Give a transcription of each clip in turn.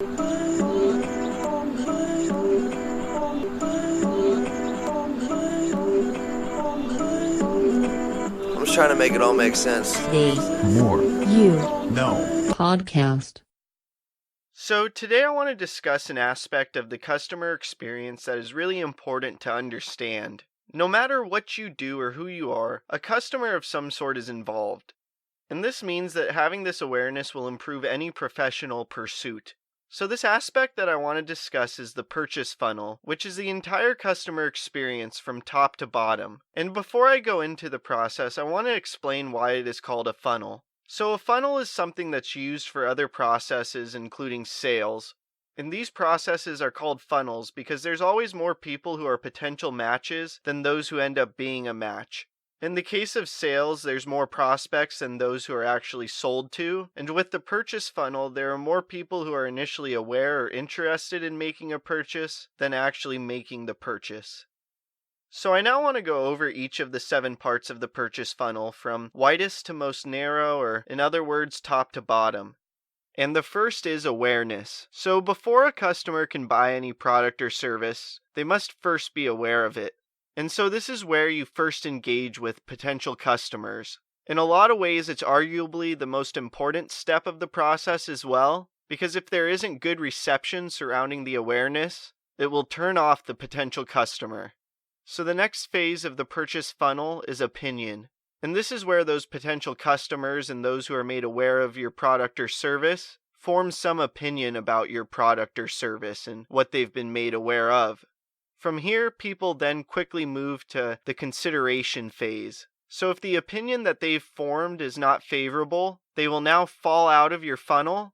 I'm just trying to make it all make sense. The More You Know podcast. So today I want to discuss an aspect of the customer experience that is really important to understand. No matter what you do or who you are, a customer of some sort is involved. And this means that having this awareness will improve any professional pursuit. So this aspect that I want to discuss is the purchase funnel, which is the entire customer experience from top to bottom. And before I go into the process, I want to explain why it is called a funnel. So a funnel is something that's used for other processes, including sales. And these processes are called funnels because there's always more people who are potential matches than those who end up being a match. In the case of sales, there's more prospects than those who are actually sold to. And with the purchase funnel, there are more people who are initially aware or interested in making a purchase than actually making the purchase. So I now want to go over each of the 7 parts of the purchase funnel from widest to most narrow, or in other words, top to bottom. And the first is awareness. So before a customer can buy any product or service, they must first be aware of it. And so this is where you first engage with potential customers. In a lot of ways, it's arguably the most important step of the process as well, because if there isn't good reception surrounding the awareness, it will turn off the potential customer. So the next phase of the purchase funnel is opinion. And this is where those potential customers and those who are made aware of your product or service form some opinion about your product or service and what they've been made aware of. From here, people then quickly move to the consideration phase. So if the opinion that they've formed is not favorable, they will now fall out of your funnel,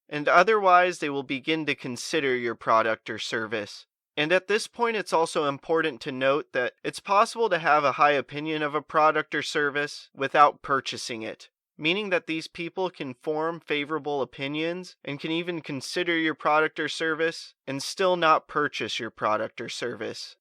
and otherwise they will begin to consider your product or service. And at this point, it's also important to note that it's possible to have a high opinion of a product or service without purchasing it, meaning that these people can form favorable opinions and can even consider your product or service and still not purchase your product or service.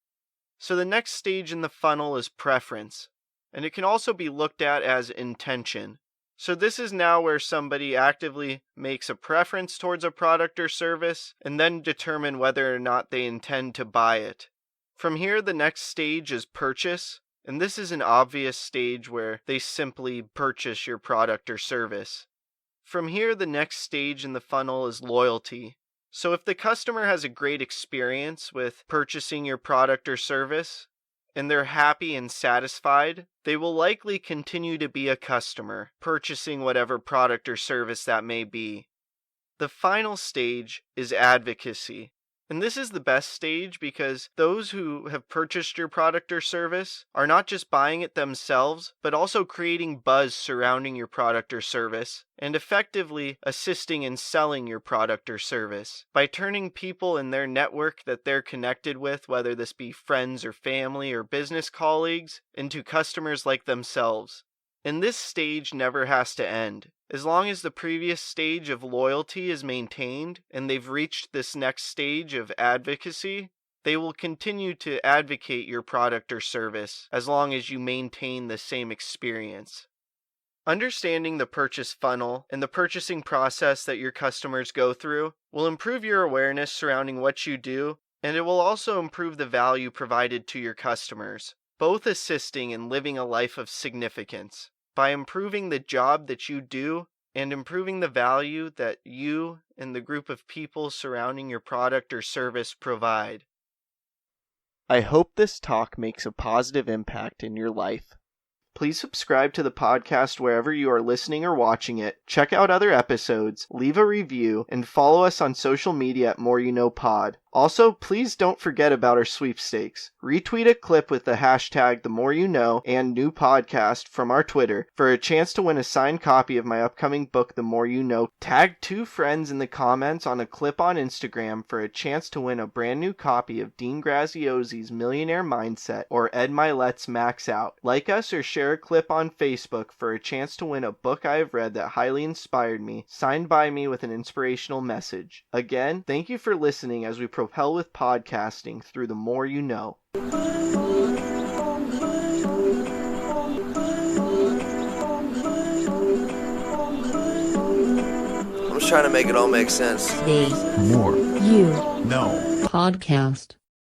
So the next stage in the funnel is preference, and it can also be looked at as intention. So this is now where somebody actively makes a preference towards a product or service and then determine whether or not they intend to buy it. From here, the next stage is purchase, and this is an obvious stage where they simply purchase your product or service. From here, the next stage in the funnel is loyalty. So if the customer has a great experience with purchasing your product or service, and they're happy and satisfied, they will likely continue to be a customer, purchasing whatever product or service that may be. The final stage is advocacy. And this is the best stage because those who have purchased your product or service are not just buying it themselves, but also creating buzz surrounding your product or service and effectively assisting in selling your product or service by turning people in their network that they're connected with, whether this be friends or family or business colleagues, into customers like themselves. And this stage never has to end. As long as the previous stage of loyalty is maintained and they've reached this next stage of advocacy, they will continue to advocate your product or service as long as you maintain the same experience. Understanding the purchase funnel and the purchasing process that your customers go through will improve your awareness surrounding what you do, and it will also improve the value provided to your customers, both assisting in living a life of significance by improving the job that you do and improving the value that you and the group of people surrounding your product or service provide. I hope this talk makes a positive impact in your life. Please subscribe to the podcast wherever you are listening or watching it. Check out other episodes, leave a review, and follow us on social media at More You Know Pod. Also, please don't forget about our sweepstakes. Retweet a clip with the hashtag #TheMoreYouKnow and new podcast from our Twitter for a chance to win a signed copy of my upcoming book, The More You Know. Tag 2 friends in the comments on a clip on Instagram for a chance to win a brand new copy of Dean Graziosi's Millionaire Mindset or Ed Milet's Max Out. Like us or share a clip on Facebook for a chance to win a book I have read that highly inspired me, signed by me with an inspirational message. Again, thank you for listening as we propel with podcasting through the more you know. I'm just trying trying to make it all make sense. The More You Know Podcast.